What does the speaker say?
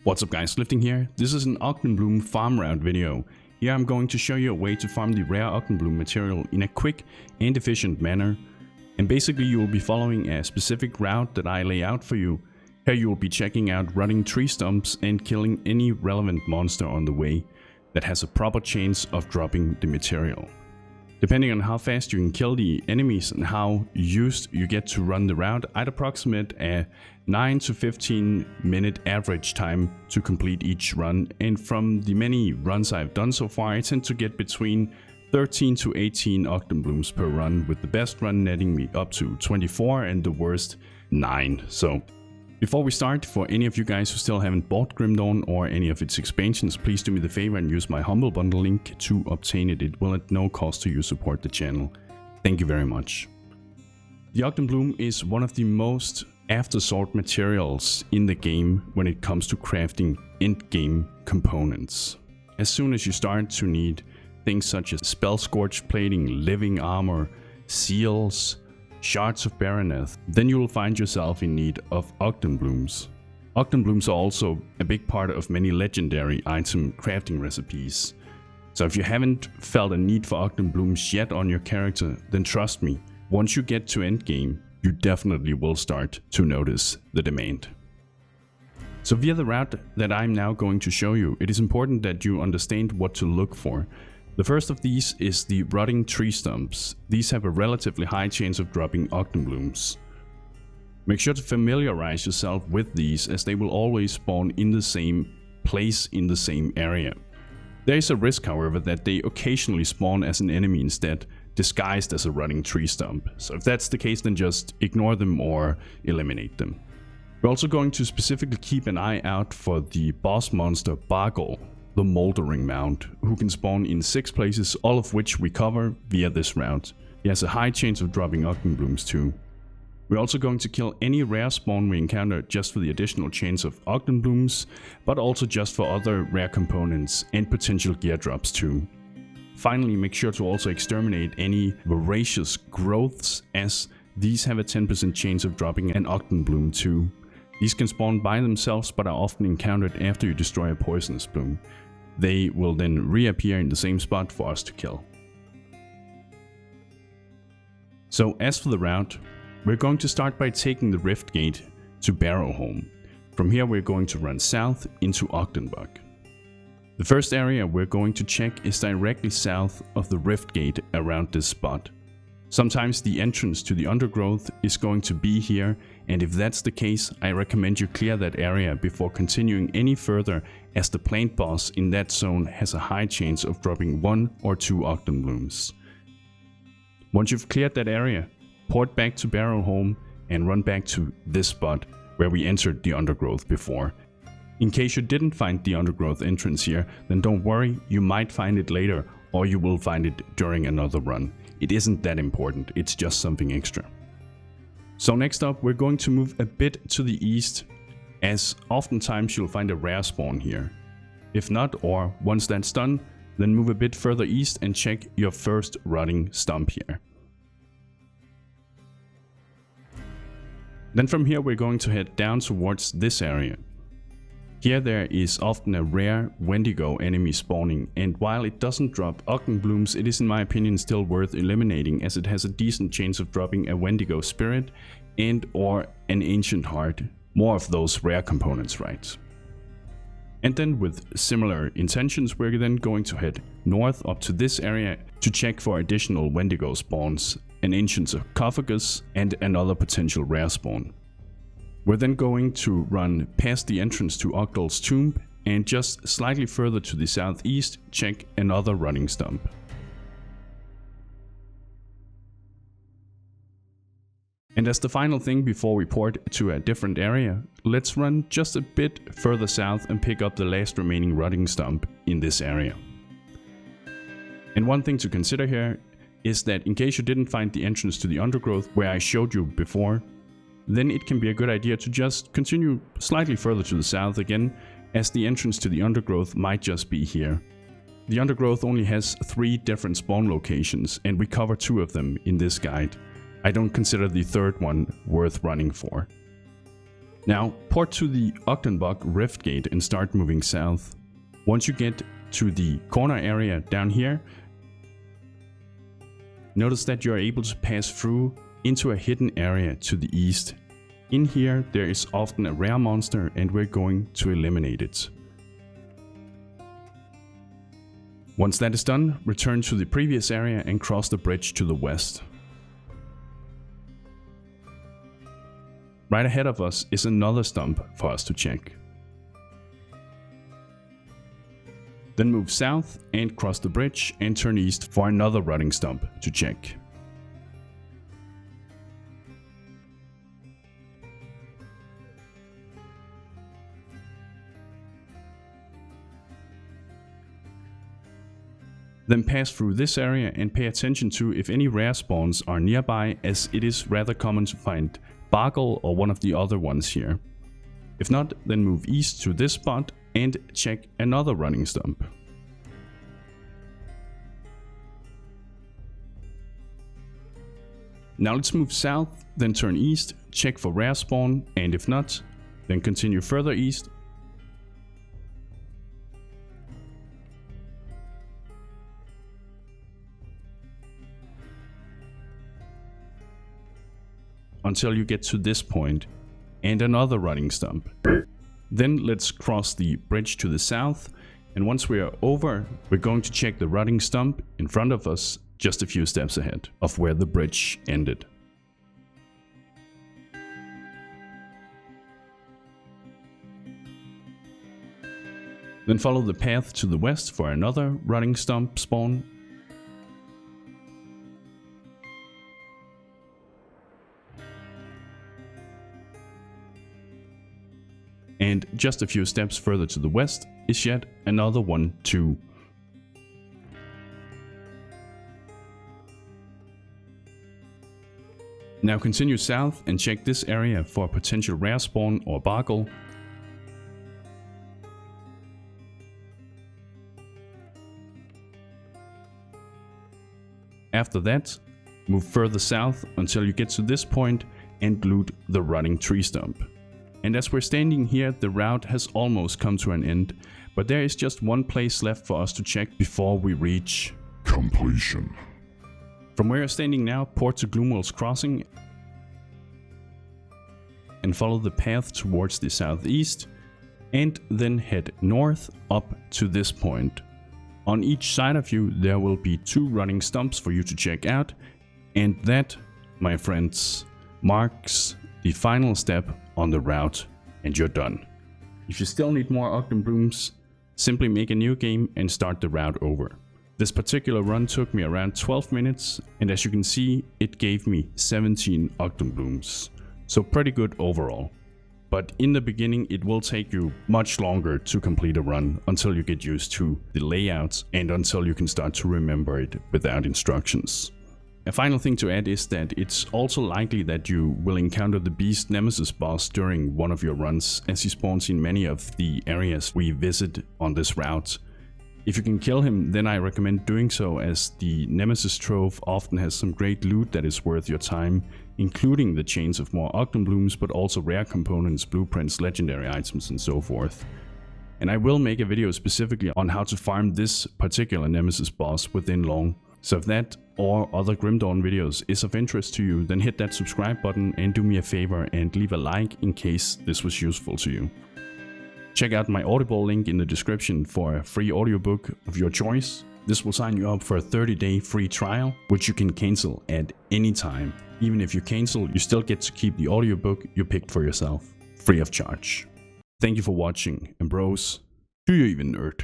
What's up guys, Lifting here. This is an Ugdenbloom farm route video. Here I'm going to show you a way to farm the rare Ugdenbloom material in a quick and efficient manner. And basically you will be following a specific route that I lay out for you. Here you will be checking out rotting tree stumps and killing any relevant monster on the way that has a proper chance of dropping the material. Depending on how fast you can kill the enemies and how used you get to run the route, I'd approximate a 9 to 15 minute average time to complete each run, and from the many runs I've done so far, I tend to get between 13 to 18 Ugdenblooms per run, with the best run netting me up to 24 and the worst 9. So before we start, for any of you guys who still haven't bought Grim Dawn or any of its expansions, please do me the favor and use my Humble Bundle link to obtain it. It will at no cost to you support the channel. Thank you very much. The Ugdenbloom is one of the most aftersought materials in the game when it comes to crafting endgame components. As soon as you start to need things such as spell scorch plating, living armor, seals, shards of Baroneth, then you will find yourself in need of Ugdenblooms. Ugdenblooms are also a big part of many legendary item crafting recipes. So if you haven't felt a need for Ugdenblooms yet on your character, then trust me, once you get to endgame, you definitely will start to notice the demand. So via the route that I'm now going to show you, it is important that you understand what to look for. The first of these is the rotting tree stumps. These have a relatively high chance of dropping Ugdenblooms. Make sure to familiarize yourself with these, as they will always spawn in the same place in the same area. There is a risk, however, that they occasionally spawn as an enemy instead, disguised as a rotting tree stump. So if that's the case, then just ignore them or eliminate them. We're also going to specifically keep an eye out for the boss monster Bargle, the Mouldering Mound, who can spawn in 6 places, all of which we cover via this route. He has a high chance of dropping Ugdenblooms too. We're also going to kill any rare spawn we encounter just for the additional chance of Ugdenblooms, but also just for other rare components and potential gear drops too. Finally, make sure to also exterminate any voracious growths, as these have a 10% chance of dropping an Ugdenbloom too. These can spawn by themselves but are often encountered after you destroy a poisonous bloom. They will then reappear in the same spot for us to kill. So as for the route, we're going to start by taking the Rift Gate to Barrowholm. From here we're going to run south into Ogdenburg. The first area we're going to check is directly south of the Rift Gate around this spot. Sometimes the entrance to the undergrowth is going to be here, and if that's the case, I recommend you clear that area before continuing any further, as the plant boss in that zone has a high chance of dropping 1 or 2 Ugdenblooms. Once you've cleared that area, port back to Barrowholm and run back to this spot where we entered the undergrowth before. In case you didn't find the undergrowth entrance here, then don't worry, you might find it later, or you will find it during another run. It isn't that important, it's just something extra. So next up, we're going to move a bit to the east, as oftentimes you'll find a rare spawn here. If not, or once that's done, then move a bit further east and check your first rotting stump here. Then from here we're going to head down towards this area. Here there is often a rare Wendigo enemy spawning, and while it doesn't drop Ugdenblooms, it is in my opinion still worth eliminating, as it has a decent chance of dropping a Wendigo spirit and or an ancient heart. More of those rare components, right? And then with similar intentions, we're then going to head north up to this area to check for additional Wendigo spawns, an ancient sarcophagus and another potential rare spawn. We're then going to run past the entrance to Ogdal's tomb, and just slightly further to the southeast, check another rotting stump. And as the final thing before we port to a different area, let's run just a bit further south and pick up the last remaining rotting stump in this area. And one thing to consider here is that in case you didn't find the entrance to the undergrowth where I showed you before, then it can be a good idea to just continue slightly further to the south again, as the entrance to the undergrowth might just be here. The undergrowth only has 3 different spawn locations, and we cover 2 of them in this guide. I don't consider the third one worth running for. Now port to the Ugdenblooms rift gate and start moving south. Once you get to the corner area down here, notice that you are able to pass through into a hidden area to the east. In here there is often a rare monster and we're going to eliminate it. Once that is done, return to the previous area and cross the bridge to the west. Right ahead of us is another stump for us to check. Then move south and cross the bridge and turn east for another rotting stump to check. Then pass through this area and pay attention to if any rare spawns are nearby, as it is rather common to find Bargle or one of the other ones here. If not, then move east to this spot and check another running stump. Now let's move south, then turn east, check for rare spawn, and if not, then continue further east. Until you get to this point and another running stump. Then let's cross the bridge to the south, and once we are over, we're going to check the rotting stump in front of us just a few steps ahead of where the bridge ended. Then follow the path to the west for another rotting stump spawn. And just a few steps further to the west is yet another one too. Now continue south and check this area for a potential rare spawn or Bargle. After that, move further south until you get to this point and loot the rotting tree stump. And as we're standing here, the route has almost come to an end, but there is just one place left for us to check before we reach completion. From where you're standing now, port to Gloomwell's Crossing and follow the path towards the southeast, and then head north up to this point. On each side of you there will be 2 running stumps for you to check out, and that, my friends, marks the final step on the route, and you're done. If you still need more Ugdenblooms, simply make a new game and start the route over. This particular run took me around 12 minutes, and as you can see, it gave me 17 Ugdenblooms. So pretty good overall. But in the beginning it will take you much longer to complete a run until you get used to the layouts and until you can start to remember it without instructions. A final thing to add is that it's also likely that you will encounter the Beast Nemesis boss during one of your runs, as he spawns in many of the areas we visit on this route. If you can kill him, then I recommend doing so, as the Nemesis Trove often has some great loot that is worth your time, including the chains of more Ugdenblooms, but also rare components, blueprints, legendary items and so forth. And I will make a video specifically on how to farm this particular Nemesis boss within long. So if that or other Grim Dawn videos is of interest to you, then hit that subscribe button and do me a favor and leave a like in case this was useful to you. Check out my Audible link in the description for a free audiobook of your choice. This will sign you up for a 30-day free trial, which you can cancel at any time. Even if you cancel, you still get to keep the audiobook you picked for yourself, free of charge. Thank you for watching, and bros, do you even nerd?